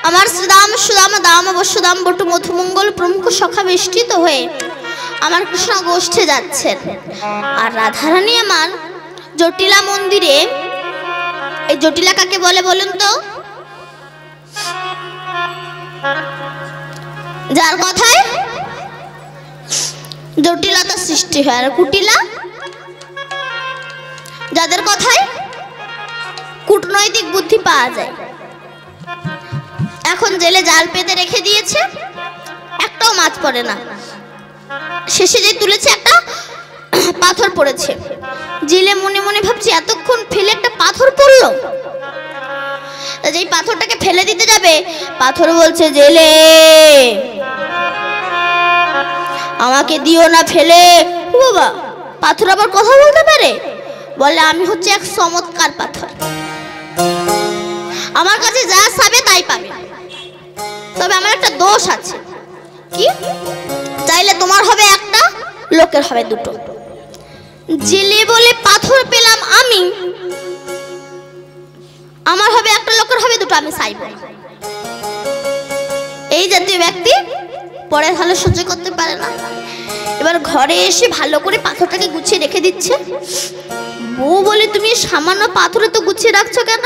আমার শ্রীদাম সুদাম দাম বসুদাম বটু মধুমঙ্গল প্রমুখ সখা বেষ্টিত হয়ে আমার কৃষ্ণ গোষ্ঠে যাচ্ছেন। আর রাধারানী আমার জটিলা মন্দিরে, এই জটিলা কাকে বলে বলুন তো? যার কথায় জটিলতা সৃষ্টি হয়। আর কুটিলা যাদের কথায় কূটনৈতিক বুদ্ধি পাওয়া যায়। এখন জেলে জাল পেতে রেখে দিয়েছে, একটাও মাছ পড়ে না। শেষে যে তুলেছে একটা পাথর পড়েছে। জেলে মনে মনে ভাবছে এতক্ষণ ফেলে একটা পাথর পড়লো। যেই পাথরটাকে ফেলে দিতে যাবে, পাথর বলছে জেলে আমাকে দিও না ফেলে। বাবা, পাথর আবার কথা বলতে পারে? বলে আমি হচ্ছে এক চমৎকার পাথর, আমার কাছে যা চাবে তাই পাবে। তবে আমার একটা দোষ আছে। কি? চাইলে তোমার হবে একটা, লোকের হবে দুটো। জেলে বলে পাথর পেলাম আমি, আমার হবে একটা, লোকের হবে দুটো, আমি চাইব। এই জাতীয় ব্যক্তি পরে ভালো সহ্য করতে পারে না। এবার ঘরে এসে ভালো করে পাথরটাকে গুছিয়ে রেখে দিচ্ছে। বউ বলে তুমি সামান্য পাথরে তো গুছিয়ে রাখছো কেন?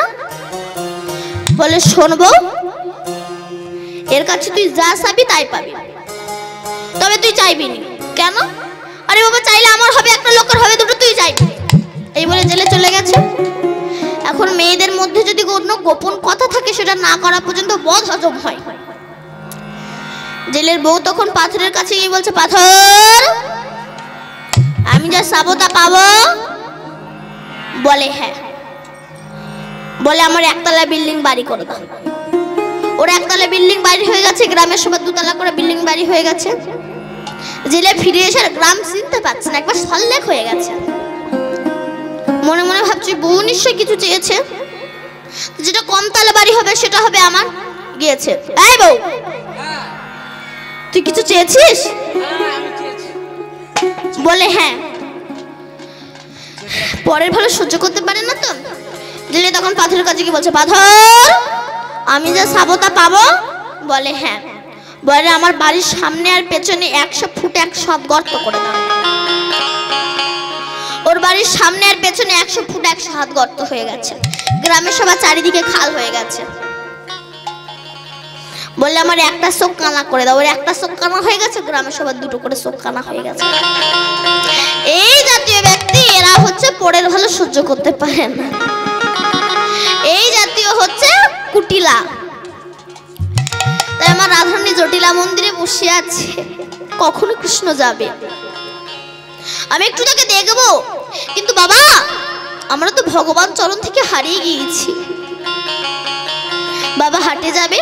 বলে শোনবো, এর কাছে তুই যা চাবি তাই পাবি, তবে তুই চাইবি না। কেন? আরে বাবা, চাইলে আমার হবে একটা, লোকের হবে দুটো, তুই চাইবি। এই বলে জেলে চলে গেছে। এখন মেয়েদের মধ্যে যদি কোনো গোপন কথা থাকে, সেটা না করা পর্যন্ত বদ হজম হয়। জেলের বউ তখন পাথরের কাছে গিয়ে বলছে, পাথর আমি যা চাবো তা পাবো? বলে হ্যাঁ। বলে আমার একতলা বিল্ডিং বাড়ি করে দাও। ওর একতলা বিল্ডিং বাড়ি হয়ে গেছে, গ্রামের সবার দুতলা করে বিল্ডিং বাড়ি হয়ে গেছে। জেলে ফিরে এসে গ্রাম চিনতে পারছে না, একবার সল্লেখ হয়ে গেছে। মনে মনে ভাবছি বউ নিশ্চয়ই কিছু চেয়েছে, যেটা কমতলা বাড়ি হবে সেটা হবে আমার। গিয়েছে, এই বউ তুই কিছু চেয়েছিস? বলে হ্যাঁ। পরের ভালো সহ্য করতে পারে না তো। জেলে তখন পাথরের কাছে কি বলছে, পাথর আমি যা চাবো তা পাবো? বলে হ্যাঁ। বলে আমার বাড়ির সামনে আর পেছনে 100 ফুট 100 গর্ত করে দাও। ওর বাড়ির সামনে আর পেছনে 100 ফুট 100 হাত গর্ত হয়ে গেছে। গ্রামের সবার চারিদিকে খাল হয়ে গেছে। বললে আমার একটা চোখ কানা করে দাও। ওর একটা চোখ কানা হয়ে গেছে, গ্রামের সবার দুটো করে চোখ কানা হয়ে গেছে। এই জাতীয় ব্যক্তি এরা হচ্ছে পরের ভালো সহ্য করতে পারে না। এই জাতীয় হচ্ছে কুটিলা। তাই আমার রাধারানী জটিলা মন্দিরে বসে আছে, কখনো কৃষ্ণ যাবে, আমি একটু তাকে দেখবো। কিন্তু বাবা, আমরা তো ভগবান চরণ থেকে হারিয়ে গিয়েছি। বাবা হাটে যাবে,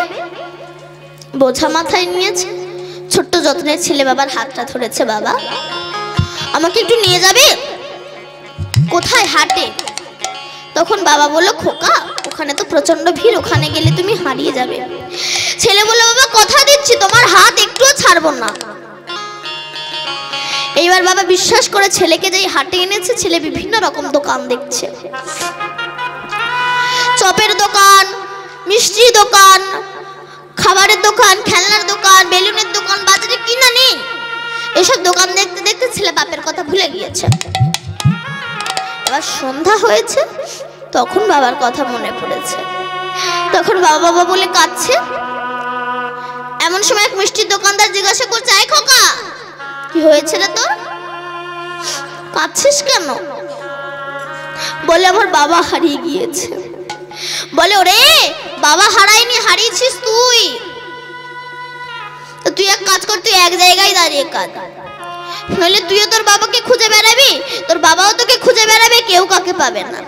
বোঝা মাথায় নিয়েছে, ছোট্ট যত্নের ছেলে বাবার হাতটা ধরেছে। বাবা আমাকে একটু নিয়ে যাবে? কোথায়? হাটে। তখন বাবা বলল, খোকা ওখানে তো প্রচন্ড ভিড়, ওখানে গেলে তুমি হারিয়ে যাবে। ছেলে বলল, বাবা কথা দিচ্ছি তোমার হাত একটুও ছাড়বো না। এইবার বাবা বিশ্বাস করে ছেলেকে যেই হাটে এনেছে, ছেলে বিভিন্ন রকম দোকান দেখছে। চপের দোকান, মিষ্টির দোকান, খাবারের দোকান, খেলনার দোকান, বেলুনের দোকান, বাজারে কিনা নেই। এসব দোকান দেখতে দেখতে ছেলে বাপের কথা ভুলে গিয়েছে। এবার সন্ধ্যা হয়েছে, তখন বাবার কথা মনে পড়েছে। তখন বাবা বাবা বলে কাঁদছে। এমন সময় এক মিষ্টির দোকানদার জিজ্ঞাসা করছে, আয় খোকা কি হয়েছে রে তোর, কাঁদছিস কেন? বলে আমার বাবা হারিয়ে গিয়েছে। বলে ওরে বাবা হারায়নি, হারিয়েছিস তুই। তুই এক কাজ কর, তুই এক জায়গায় দাঁড়িয়ে কাঁদ, নইলে তুইও তোর বাবাকে খুঁজে বেড়াবি, তোর বাবাও তোকে খুঁজে বেড়াবে, কেউ কাকে পাবে না।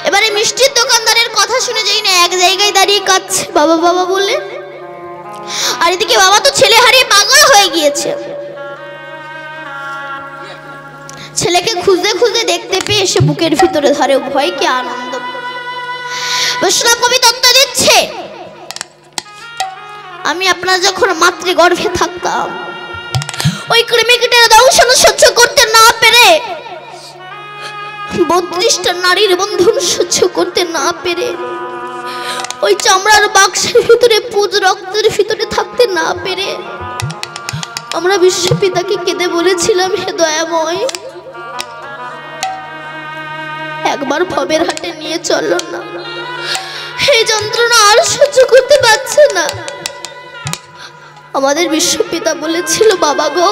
এবারে মিষ্টির দোকানদারের কথা শুনে যেই না এক জায়গায় দাঁড়িয়ে কাঁদছে বাবা বাবা বলে, আর এদিকে বাবা তো ছেলে হারিয়ে পাগল হয়ে গিয়েছে। ছেলেকে খুঁজতে খুঁজতে দেখতে পেয়ে এসে বুকের ভিতরে ধরে, ভয় কি আনন্দ। বৈষ্ণব কবি তত্ত্ব দিচ্ছে, আমি আপনার যখন মাতৃগর্ভে থাকতাম, ওই কৃমিকীটের দংশন সহ্য করতে না পেরে, 32টা নারীর বন্ধন সহ্য করতে না পেরে ওই চামড়ার বাক্সের ভিতরে পুজ রক্তের ভিতরে থাকতে না পেরে আমরা বিশ্বপিতাকে কেঁদে বলেছিলাম, হে দয়াময়, একবার ভবের হাটে নিয়ে চলো না, এই যন্ত্রণা আর সহ্য করতে পারছে না। আমাদের বিশ্বপিতা বলেছিল, বাবা গো,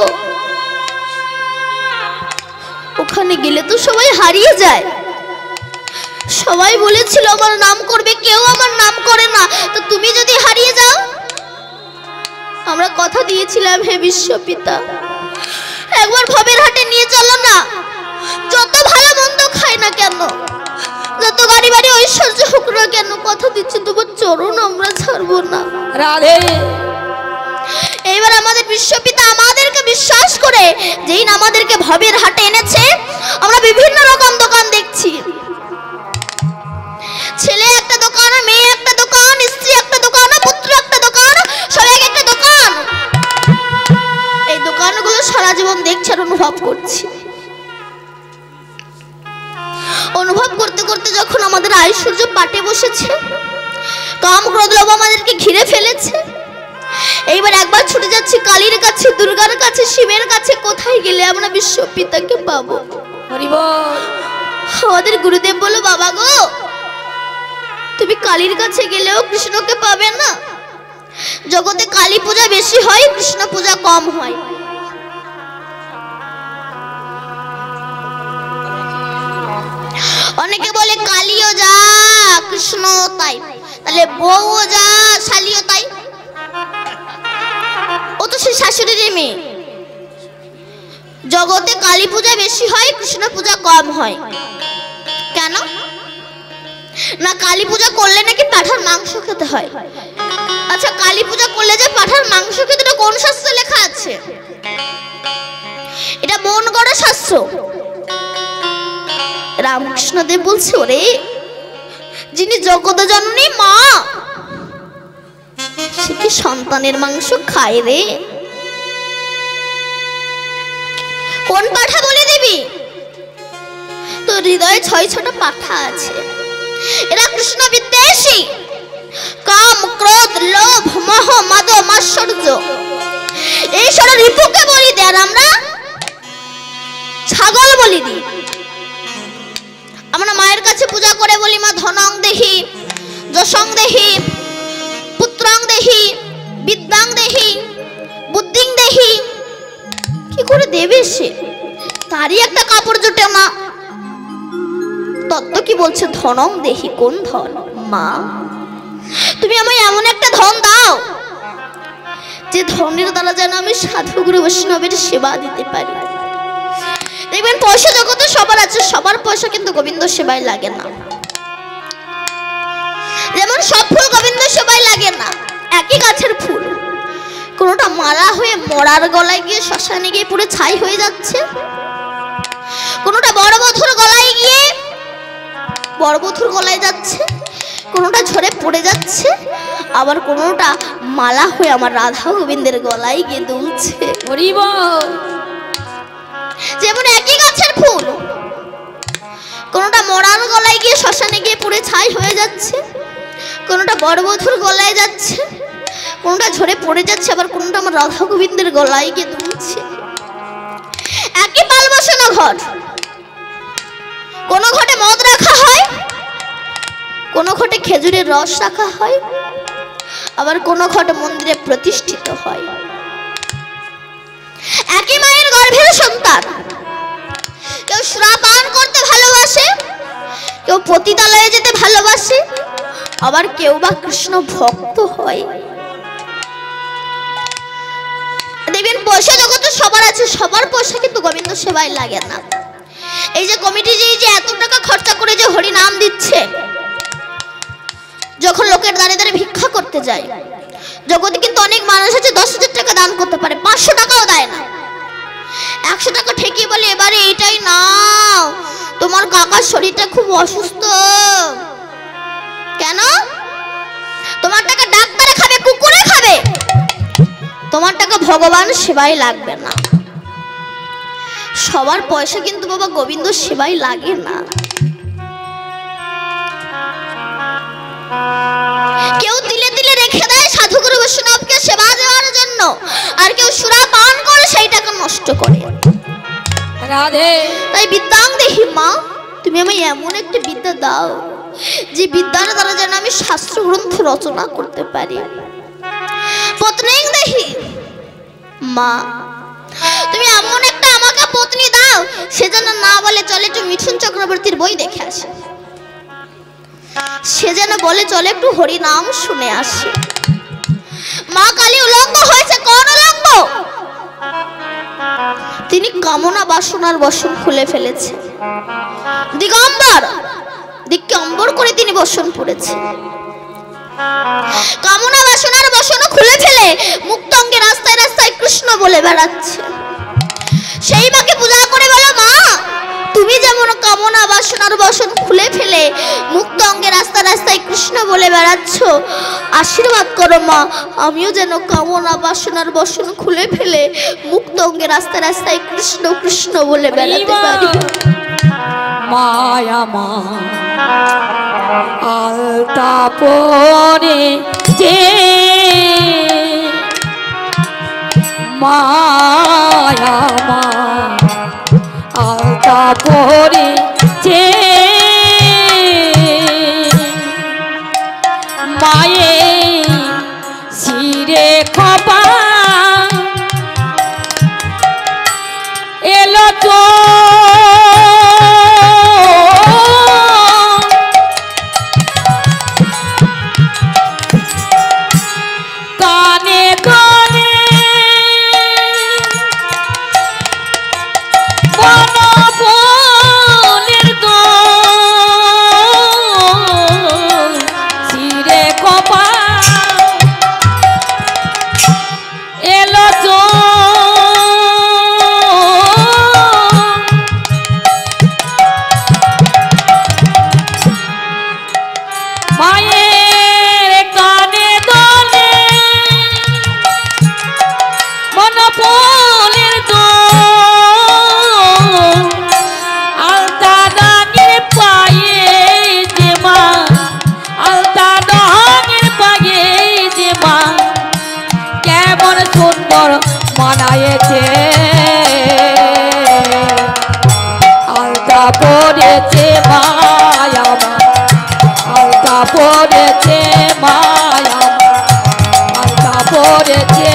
ওখানে গেলে তো সবাই হারিয়ে যায়। সবাই বলেছিল আমার নাম করবে, কেউ আমার নাম করে না, তো তুমি যদি হারিয়ে যাও? আমরা কথা দিয়েছিলাম, হে বিশ্বপিতা, একবার ভবের হাটে নিয়ে চলো না। যত ভালো মন্দ খাই না কেন, যত গাড়ি বাড়ি ঐশ্বর্য হোক না কেন, কথা দিচ্ছি তোমার চরণ আমরা ছাড়বো না। রাধে। এইবার আমাদের বিশ্বপিতা আমাদেরকে বিশ্বাস করে যেই না আমাদেরকে ভবের হাটে এনেছে, আমরা বিভিন্ন রকম দোকান দেখছি। ছেলে একটা দোকান, মেয়ে একটা দোকান, স্ত্রী একটা দোকান, পুত্র একটা দোকান, সবাই একটা দোকান। এই দোকানগুলো সারা জীবন দেখছি আর অনুভব করছি। অনুভব করতে করতে যখন আমাদের ঐশ্বর্য পাটে বসেছে, কাম ক্রোধ লোভ আমাদেরকে ঘিরে ফেলেছে, এইবার একবার ছুটে যাচ্ছি কালীর কাছে, দুর্গার কাছে, শিবের কাছে। কোথায় গেলে আমরা বিশ্বপিতাকে পাবো? আমাদের গুরুদেব বলল, বাবা গো, তুমি কালীর কাছে গেলেও কৃষ্ণকে পাবে না। জগতে কালী পূজা বেশি হয়, কৃষ্ণ পূজা কম হয়। অনেকে বলে কালীও যা কৃষ্ণ তাই, তাহলে বউও যা শালীও তাই। ও তো সে শাশুড়ির মেয়ে। জগতে কালী পূজা বেশি হয়, কৃষ্ণ পূজা কম হয়। কেন না? কালী পূজা করলে নাকি পাঁঠার মাংস খেতে হয়। আচ্ছা, কালী পূজা করলে যে পাঁঠার মাংস খেতে, এটা কোন শাস্ত্রে লেখা আছে? এটা মন গড়া শাস্ত্র। রামকৃষ্ণদেব বলছে, ওরে, যিনি জগৎ জননী মা, সে কি সন্তানের মাংস খায় রে? কোন পাঠা বলে দিবি? তো হৃদয়ে 6টা পাঠা আছে। এরা কৃষ্ণ বিদ্বেষী। কাম ক্রোধ লোভ মোহ মদ মাৎসর্য, এই সব রিপুকে বলি দেয়, আর আমরা ছাগল বলি দিই। আমরা মায়ের কাছে পূজা করে বলি, মা ধনং দেহি, যশং দেহি, পুত্রং দেহি, বিদ্যাং দেহি, বুদ্ধিং দেহি। কি করে দেবে সে? তারই একটা কাপড় জুটে না। তত্ত্ব কি বলছে? ধনং দেহি। কোন ধন? মা, তুমি আমায় এমন একটা ধন দাও যে ধনের দ্বারা যেন আমি সাধু গুরু বৈষ্ণবের সেবা দিতে পারি। দেখবেন পয়সা জগতে সবার আছে, সবার পয়সা কিন্তু গোবিন্দ সেবায় লাগে না। যেমন সব ফুল গোবিন্দ সেবায় লাগে না। একই গাছের ফুল, কোনটা মারা হয়ে মরার গলায় গিয়ে শ্মশানে গিয়ে পুরো ছাই হয়ে যাচ্ছে, কোনটা বড়বধূর গলায় গিয়ে বড়বধূর গলায় যাচ্ছে, কোনটা ঝরে পড়ে যাচ্ছে, আবার কোনটা মালা হয়ে আমার রাধা গোবিন্দের গলায় গিয়ে দুলছে। যেমন একই গাছের ফুল, কোনটা মরার গলায় গিয়ে শ্মশানে গিয়ে পুড়ে ছাই হয়ে যাচ্ছে, কোনটা বড়বধূর গলায় যাচ্ছে, কোনটা ঝরে পড়ে যাচ্ছে, আবার কোনটা আমার রাধা গোবিন্দের গলায় গিয়ে দুলছে। একই পাল বসানো ঘর, কোন ঘটে মদ রাখা হয়, কোন ঘটে খেজুরের রস রাখা হয়, আবার কোন ঘটে মন্দিরে প্রতিষ্ঠিত হয়। একই মায়ের গর্ভের সন্তান, কেউ শ্রাপান করতে ভালোবাসে, কেউ পতিতালয়ে যেতে ভালোবাসে, আবার কেউ বা কৃষ্ণ ভক্ত হয়। দেখবেন পয়সা জগতে সবার আছে, সবার পয়সা কিন্তু গোবিন্দ সেবায় লাগে না। এই যে কমিটি যে এত টাকা খরচা করে যে হরি নাম দিচ্ছে, যখন লোকের দাঁড়ে দাঁড়ে ভিক্ষা করতে যায়, জগতে কিন্তু অনেক মানুষ আছে 10,000 টাকা দান করতে পারে, 500 টাকাও দেয় না। 100 টাকা ঠেকিয়ে বলে, এবারে এটাই নাও, তোমার কাকার শরীরটা খুব অসুস্থ। কেন? তোমার টাকা ডাক্তারে খাবে, কুকুরে খাবে, তোমার টাকা ভগবান সেবায় লাগবে না। সবার পয়সা কিন্তু বাবা গোবিন্দ সেবায় লাগে না। কষ্ট করে। রাধে তাই বিদ্যাং দেহি মা, তুমি আমায় এমন একটা বিদ্যা দাও যে বিদ্যার দ্বারা যেন আমি শাস্ত্র গ্রন্থ রচনা করতে পারি। পত্নীং দেহি মা, তুমি এমন একটা আমাকে পত্নী দাও সে যেন না বলে চলে একটু মিঠুন চক্রবর্তীর বই দেখে আসে, সে যেন বলে চলে একটু হরি নাম শুনে আসে। মা কালী উলঙ্গ হয়েছে, কোন উলঙ্গ? তিনি কামনা বাসনার বসন খুলে ফেলেছে, দিগম্বর দিককে অম্বর করে তিনি বসন পড়েছে। কামনা বাসনার বসন খুলে ফেলে মুক্ত অঙ্গে রাস্তায় রাস্তায় কৃষ্ণ বলে বেড়াচ্ছে। সেই মাকে পূজা করে বলো মা, তুমি যেমন কামনা বাসনার বসন খুলে ফেলে মুক্ত অঙ্গে রাস্তা রাস্তায় কৃষ্ণ বলে বেড়াচ্ছ, আশীর্বাদ করো মা আমিও যেন কামনা বাসনার বসন খুলে ফেলে মুক্ত অঙ্গে রাস্তা রাস্তায় কৃষ্ণ কৃষ্ণ বলে বেড়াতে পারি। মায়া মা আলতা পরে যে মায়া মা আলতা পরে যে মায়ে শিরে খপা এলো তো মানায়েছে আলতা পড়েছে মায়া আলতা পড়েছে মায়া আলতা পড়েছে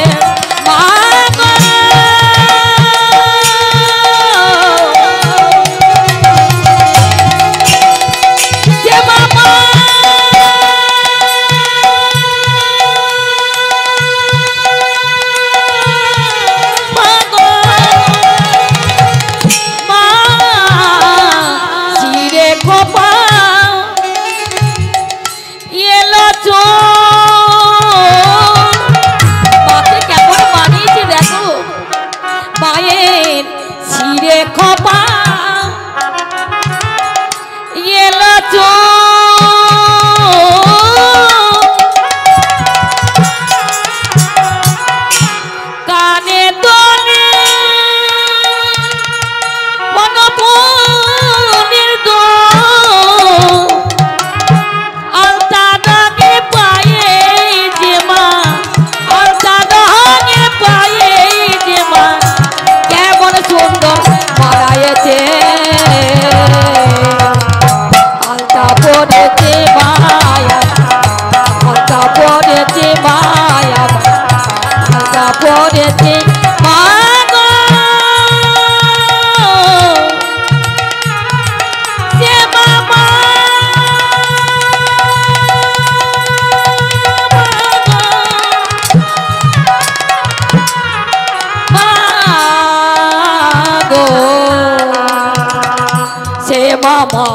মামা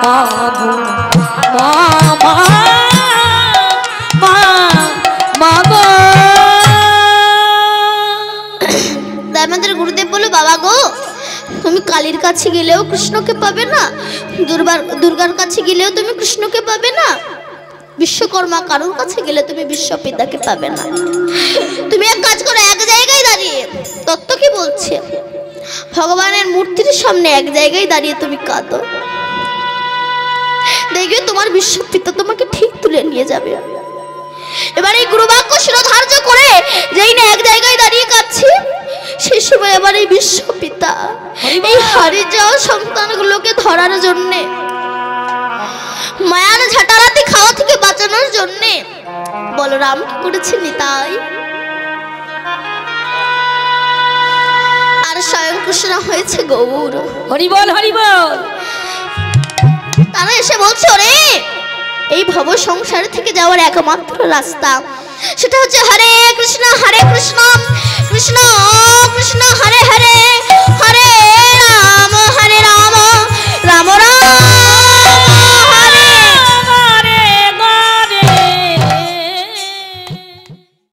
মাগো মামা মাগো। আমাদের গুরুদেব বলো বাবা গো, তুমি কালীর কাছে গেলেও কৃষ্ণকে পাবে না, দুর্গার কাছে গেলেও তুমি কৃষ্ণকে পাবে না, বিশ্বকর্মা কারোর কাছে গেলে তুমি বিশ্বপিতাকে পাবে না। তুমি এক কাজ করো, এক জায়গায় দাঁড়িয়ে, তত্ত্ব কি বলছে, ভগবানের মূর্তির সামনে এক জায়গায় দাঁড়িয়ে তুমি কাঁদো, দেখবে তোমার বিশ্বপিতা তোমাকে ঠিক তুলে নিয়ে যাবে। এবার এই গুরুবাক্য শিরোধার্য করে যেই না এক জায়গায় দাঁড়িয়ে কাঁদছি, সেই সময় আবার এই বিশ্ব পিতা এই হারিয়ে যাওয়া সন্তানগুলোকে ধরার জন্যে, মায়ার ঝাঁটারাতি খাওয়া থেকে বাঁচানোর জন্যে বলরাম কি করেছে নিতাই, আর স্বয়ং কৃষ্ণ হয়েছে গৌর। হরি বল হরি বল। তারা এসে বলছে, ওরে এই ভব সংসার থেকে যাওয়ার একমাত্র রাস্তা সেটা হচ্ছে হরে কৃষ্ণ কৃষ্ণ কৃষ্ণ